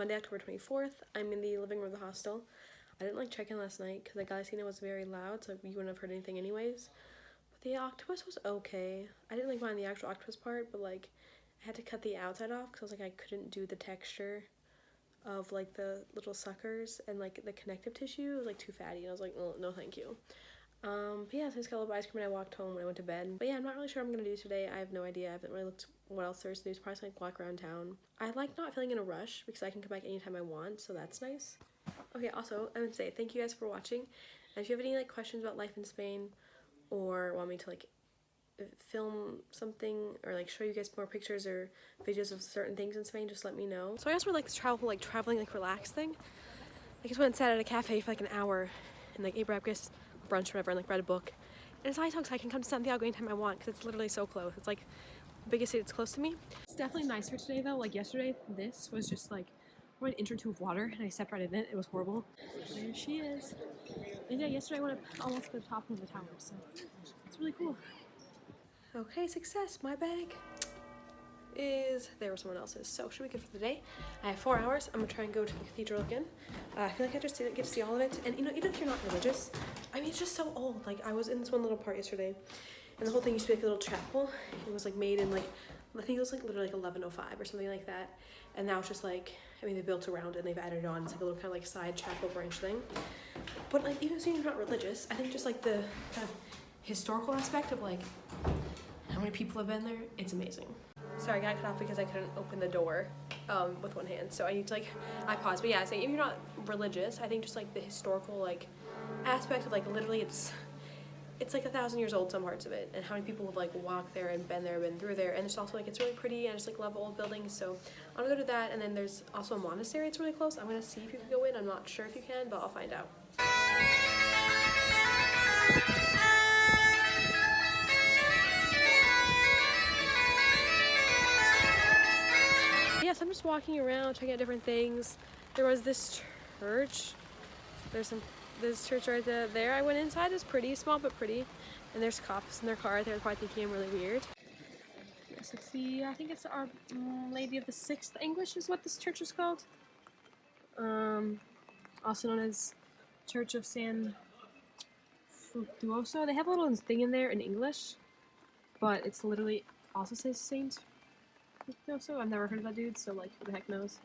Monday, October 24th. I'm in the living room of the hostel. I didn't like check in last night because the Galaxina was very loud, so you wouldn't have heard anything anyways. But the octopus was okay. I didn't like mind the actual octopus part, but like I had to cut the outside off because I was like I couldn't do the texture of like the little suckers, and like the connective tissue was like too fatty, and I was like, oh, no thank you. But yeah, so I just got a little ice cream and I walked home when I went to bed. But yeah, I'm not really sure what I'm gonna do today. I have no idea. I haven't really looked what else there's to do. It's probably like walk around town. I like not feeling in a rush because I can come back anytime I want, so that's nice. Okay, also, I would say thank you guys for watching. And if you have any like questions about life in Spain, or want me to like film something or like show you guys more pictures or videos of certain things in Spain, just let me know. So I guess we're like this traveling like relaxed thing. I just went and sat at a cafe for like an hour and like ate breakfast, brunch, whatever, and like read a book. And it's nice because I can come to Santiago anytime I want because it's literally so close. It's like the biggest city that's close to me. It's definitely nicer today though. Like yesterday, this was just like an inch or two of water and I stepped right in it. It was horrible. There she is. And yeah, yesterday I went up almost to the top of the tower, so it's really cool. Okay, success. My bag is there where someone else's. So should be good for the day. I have 4 hours. I'm gonna try and go to the cathedral again. I feel like I just didn't get to see all of it. And you know, even if you're not religious, I mean, it's just so old. Like I was in this one little part yesterday, and the whole thing used to be like a little chapel. It was like made in like, I think it was like literally like 1105 or something like that. And now it's just like, I mean, they built around it and they've added on. It's like a little kind of like side chapel branch thing. But like, even if you're not religious, I think just like the kind of historical aspect of like how many people have been there, it's amazing. Sorry, I got cut off because I couldn't open the door with one hand, so I need to like, I paused. But yeah, so if you're not religious, I think just like the historical like aspect of like literally it's like 1,000 years old, some parts of it, and how many people have like walked there and been through there, and it's also like it's really pretty, and I just like love old buildings, so I'm gonna go to that. And then there's also a monastery, it's really close. I'm gonna see if you can go in. I'm not sure if you can, but I'll find out. Yes, I'm just walking around checking out different things. There was this church. There's this church right there. I went inside. It's pretty small but pretty. And there's cops in their car. They're probably thinking I'm really weird. Yes, it's I think it's Our Lady of the Sixth English is what this church is called. Also known as Church of San Fructuoso. They have a little thing in there in English, but it's literally also says Saint Fructuoso. I've never heard of that dude, so like who the heck knows.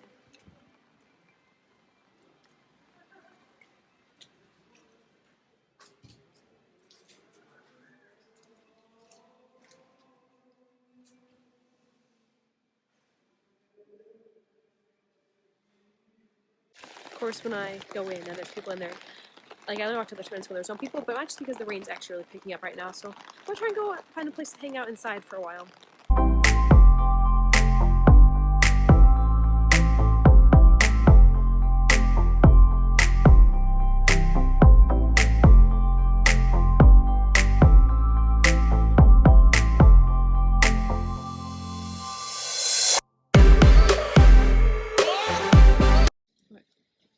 Of course, when I go in and there's people in there, like I only walked to the friends when there's no people, but that's because the rain's actually really picking up right now, so I'm gonna try and go find a place to hang out inside for a while.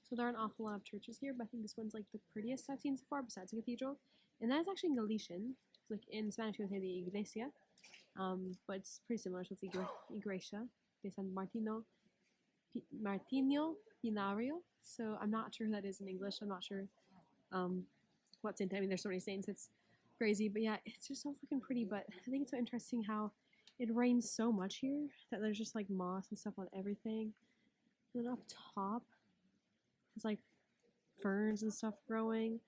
So there are an awful lot of churches here, but I think this one's like the prettiest I've seen so far, besides the cathedral. And that is actually in Galician. Like in Spanish, you would say the iglesia, but it's pretty similar. So it's Iglesia de San Martino Pinario. So I'm not sure who that is in English. I'm not sure what's in it. I mean, there's so many saints. It's crazy, but yeah, it's just so freaking pretty. But I think it's so interesting how it rains so much here that there's just like moss and stuff on everything. And then up top, it's like ferns and stuff growing.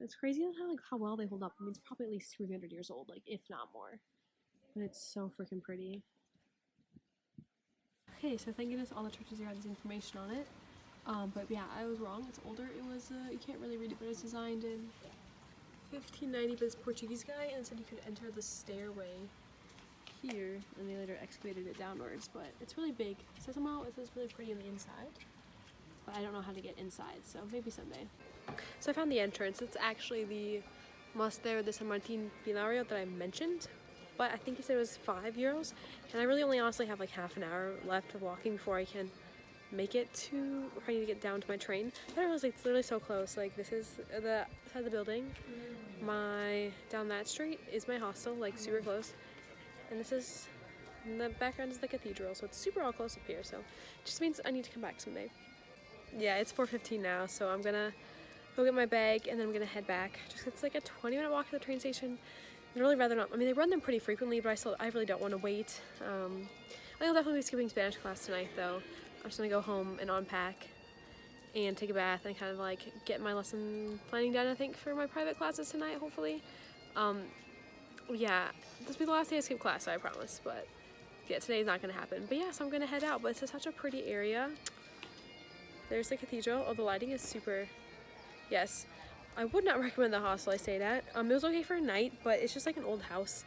It's crazy how well they hold up. I mean, it's probably at least 300 years old, like if not more. But it's so freaking pretty. Okay, so thank goodness all the churches here had this information on it. But yeah, I was wrong. It's older. It was you can't really read it, but it was designed in 1590 by this Portuguese guy, and it said you could enter the stairway here, and they later excavated it downwards. But it's really big. So somehow it was really pretty on the inside. But I don't know how to get inside, so maybe someday. So I found the entrance. It's actually the Monasterio de San Martin Pinario that I mentioned, but I think he said it was €5, and I really only honestly have like half an hour left of walking before I can make it to, I need to get down to my train. But I realized like, it's literally so close. Like this is the side of the building. Down that street is my hostel, like super close, and this is And the background is the cathedral, so it's super all close up here, so it just means I need to come back someday. Yeah, it's 4:15 now, so I'm gonna go get my bag and then I'm gonna head back. Just it's like a 20-minute walk to the train station. I'd really rather not. I mean, they run them pretty frequently, but I really don't want to wait. I think I'll definitely be skipping Spanish class tonight, though. I'm just gonna go home and unpack and take a bath and kind of like get my lesson planning done, I think, for my private classes tonight, hopefully. Yeah, this will be the last day I skip class, I promise, but yeah, today's not gonna happen. But yeah, so I'm gonna head out, but it's such a pretty area. There's the cathedral. Oh, the lighting is super, yes. I would not recommend the hostel I stayed at. It was okay for a night, but it's just like an old house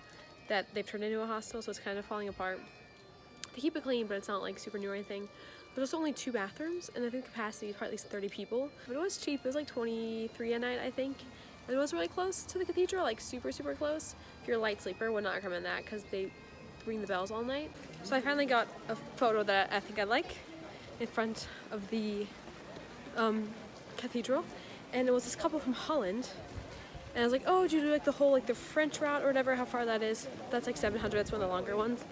that they've turned into a hostel, so it's kind of falling apart. They keep it clean, but it's not like super new or anything. There's only 2 bathrooms, and I think the capacity is for at least 30 people. But it was cheap. It was like $23 a night, I think. And it was really close to the cathedral, like super, super close. If you're a light sleeper, would not recommend that because they ring the bells all night. So I finally got a photo that I think I like in front of the cathedral. And it was this couple from Holland. And I was like, oh, did you do like the whole, like the French route or whatever, how far that is? That's like 700, that's one of the longer ones.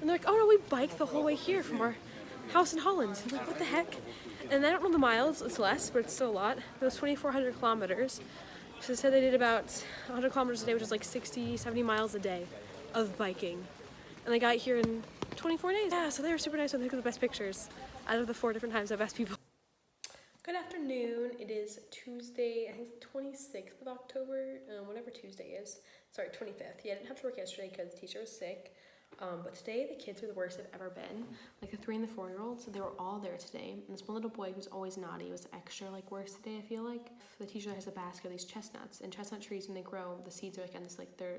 And they're like, oh no, we biked the whole way here from our house in Holland. I'm like, what the heck? And I don't know the miles, it's less, but it's still a lot. It was 2,400 kilometers. So they said they did about 100 kilometers a day, which is like 60, 70 miles a day of biking. And they got here in 24 days. Yeah, so they were super nice. I think the best pictures out of the 4 different times I've asked people. Good afternoon. It is Tuesday, I think it's the 26th of October, whatever Tuesday is. Sorry, 25th. Yeah, I didn't have to work yesterday because the teacher was sick. But today the kids were the worst they've ever been. Like the 3 and the 4-year-olds, so they were all there today. And this one little boy who's always naughty was extra like worse today, I feel like. The teacher has a basket of these chestnuts, and chestnut trees when they grow, the seeds are like on this like the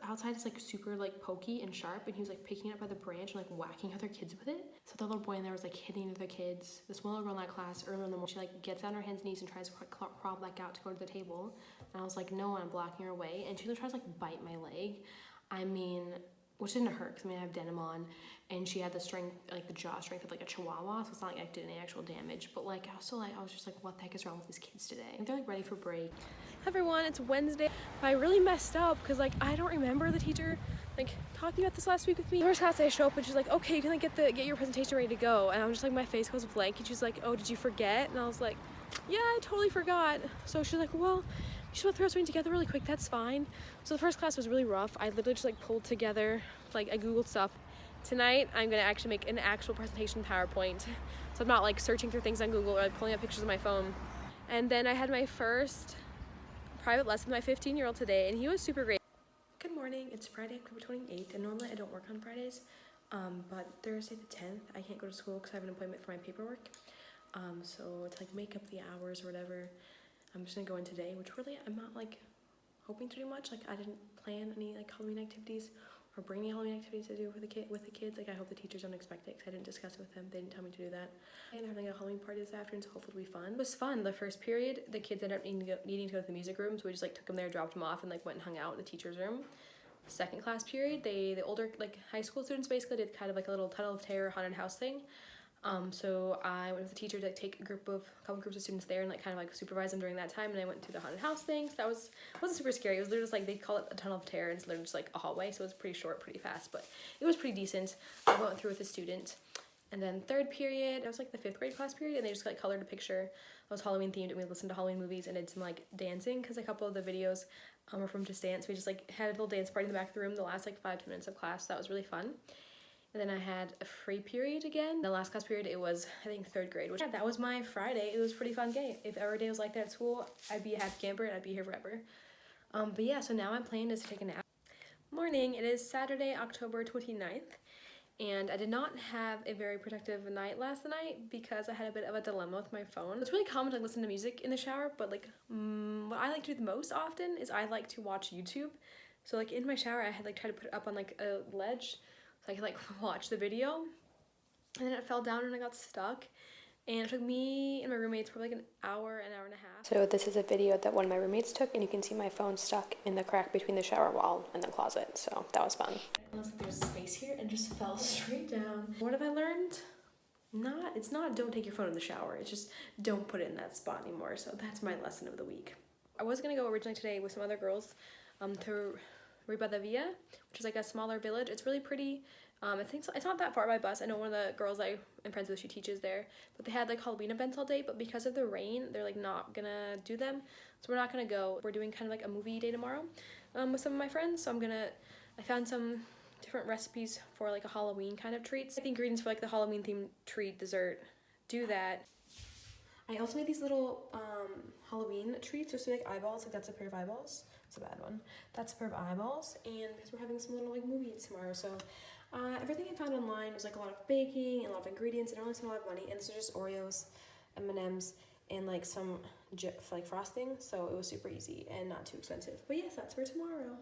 outside is like super like pokey and sharp, and he was like picking it up by the branch and like whacking other kids with it. So the little boy in there was like hitting other kids. This one little girl in that class earlier in the morning, she like gets on her hands and knees and tries to crawl back out to go to the table. And I was like, no, I'm blocking her way. And she tries to like bite my leg. I mean, which didn't hurt because I mean I have denim on, and she had the strength, like the jaw strength of like a chihuahua, so it's not like I did any actual damage. But like I was just like, what the heck is wrong with these kids today? They're like ready for break. Hi everyone, it's Wednesday. I really messed up because like I don't remember the teacher like talking about this last week with me. The first class I show up and she's like, okay, you can like get your presentation ready to go, and I'm just like, my face goes blank, and she's like, oh, did you forget? And I was like, yeah, I totally forgot. So she's like, well, you just want to throw something together really quick, that's fine. So the first class was really rough. I literally just like pulled together, like I googled stuff. Tonight I'm gonna actually make an actual presentation PowerPoint, so I'm not like searching through things on Google or like pulling up pictures on my phone. And then I had my first private lesson with my 15-year-old today, and he was super great. Good morning, it's Friday, October 28th, and normally I don't work on Fridays, but Thursday the 10th, I can't go to school because I have an appointment for my paperwork. So to like make up the hours or whatever, I'm just gonna go in today, which really I'm not like hoping to do much. Like I didn't plan any like Halloween activities or bring any Halloween activities to do with the kids. Like I hope the teachers don't expect it because I didn't discuss it with them. They didn't tell me to do that. And they're having a Halloween party this afternoon, so hopefully it'll be fun. It was fun. The first period, the kids ended up needing to go to the music room, so we just like took them there, dropped them off, and like went and hung out in the teacher's room. Second class period, the older like high school students basically did kind of like a little Tunnel of Terror haunted house thing. So I went with the teacher to like, take a couple groups of students there and like kind of like supervise them during that time, and I went to the haunted house thing. So that wasn't super scary. It was literally just like, they call it a Tunnel of Terror, and it's literally just like a hallway, so it's pretty short, pretty fast, but it was pretty decent. I went through with a student. And then third period, it was like the 5th grade class period, and they just like colored a picture that was Halloween themed, and we listened to Halloween movies and did some like dancing because a couple of the videos were from Just Dance. We just like had a little dance party in the back of the room the last like 5-10 minutes of class. So that was really fun. And then I had a free period again. The last class period, it was, I think, 3rd grade, which, yeah, that was my Friday. It was a pretty fun day. If every day was like that at school, I'd be a happy camper and I'd be here forever. But yeah, so now I'm planning to take a nap. Morning, it is Saturday, October 29th. And I did not have a very productive night last night because I had a bit of a dilemma with my phone. It's really common to listen to music in the shower, but like what I like to do the most often is I like to watch YouTube. So like in my shower, I had like tried to put it up on like a ledge so I could like watch the video, and then it fell down and I got stuck. And it took me and my roommates probably like an hour and a half. So this is a video that one of my roommates took, and you can see my phone stuck in the crack between the shower wall and the closet. So that was fun. Unless there's space here and just fell straight down. What have I learned? It's not don't take your phone in the shower. It's just don't put it in that spot anymore. So that's my lesson of the week. I was gonna go originally today with some other girls to Ribadavia, which is like a smaller village. It's really pretty. I think it's not that far by bus. I know one of the girls I am friends with, she teaches there, but they had like Halloween events all day, but because of the rain, they're like not gonna do them, so we're not gonna go. We're doing kind of like a movie day tomorrow with some of my friends, so I found some different recipes for like a Halloween kind of treats. The ingredients for like the Halloween themed treat dessert, do that. I also made these little Halloween treats, just like eyeballs, like that's a pair of eyeballs. It's a bad one. That's a pair of eyeballs, and because we're having some little like movies tomorrow, so everything I found online was like a lot of baking and a lot of ingredients, and I only spent a lot of money, and this is just Oreos, M&Ms, and like some like frosting, so it was super easy and not too expensive. But yes, that's for tomorrow.